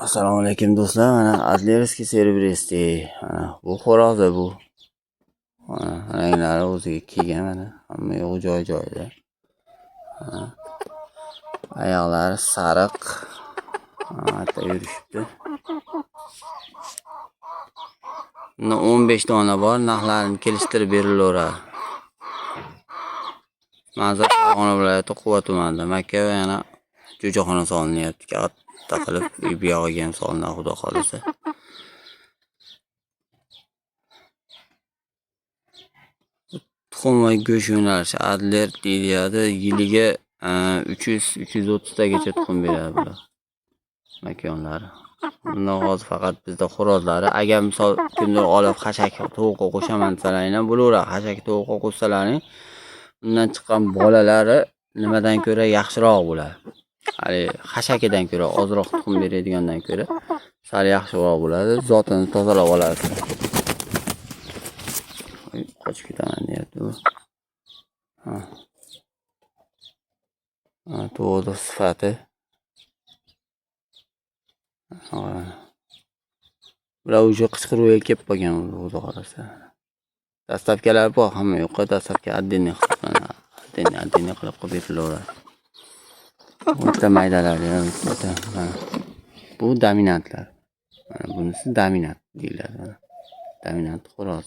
Assalomu alaykum do'stlar. Mana Adlerskiy Serebryskiy. Bu xo'rozi bu. Ranglari o'ziga kelgan mana. Hamma yo'q joy-joyida. Oyoqlari sariq. Hatta yurishibdi. Bunda 15 dona bor. Narxlarini kelishtirib berilaveradi. Manzil Farg'ona viloyati Quva tumanida. Makka va yana jo'jaxona solinyapti. Katta qilib bu yog'iga ham solinadi, xudo xolisa. Tuxum va go'sht yo'nalishi Adler deyiladi. Yiliga 300-330 tagacha tuxum beradi bular. Makonlari. Bundan hozir faqat bizda xo'rozlari. Agar misol kimdir olib xashak tovuqqa qo'shaman desalar ham bo'laveradi. Xashak tovuqqa qo'shsalaring, undan chiqqan bolalari nimadan ko'ra yaxshiroq bo'ladi. Hali xashakidan ko'ra ozroq tuxum beradigandan ko'ra sal yaxshiroq bo'ladi. Zotini tozalab oladi. Qochib ketaman deyapti bu. To'g'ri sifati. Bular уже qichqiruvga kelib qolgan o'zi qarasa. Dastavkalar bor, hamma yo'qqa dastavka отдельный hisoblanadi. Отдельный qilib qo'yib berilaveradi. O'ta maydalar ham bu dominantlar. Mana bunisi dominant deyiladi. Dominant xo'roz.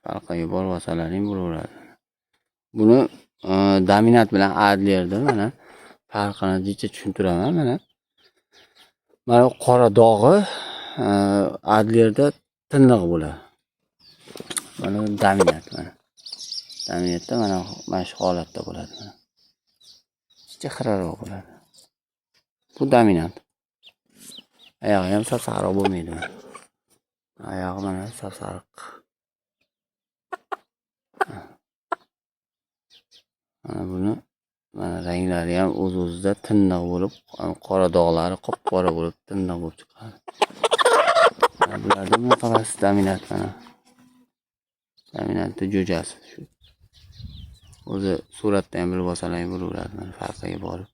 Farqiga borib olsalaring bo'laveradi. Buni dominant bilan Adlerda mana farqini jicha tushuntiraman mana. Mana qora dog'i Adlerda tiniq bo'ladi. Mana dominant mana. Dominantda mana shu holatda bo'ladi. Jicha xiraroq bo'ladi. Bu dominant. Oyog'i ham sariq bo'lmaydi. Oyog'i mana sariq. Mana buni mana ranglari ham o'z-o'zida tiniq bo'lib, qora dog'lari qop-qora bo'lib, tiniq bo'lib chiqadi. Bularda bunaqasi dominant mana. Dominantni jo'jasi shu. O'zi suratda ham bilib olsalaring bo'laveradi, mana farqiga borib.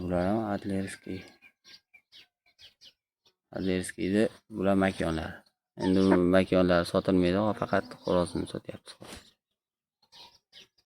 Bular ham Adlerskiyda bular makonlar. Endi bu makonlar sotilmaydi, faqat xo'rozni sotyapmiz.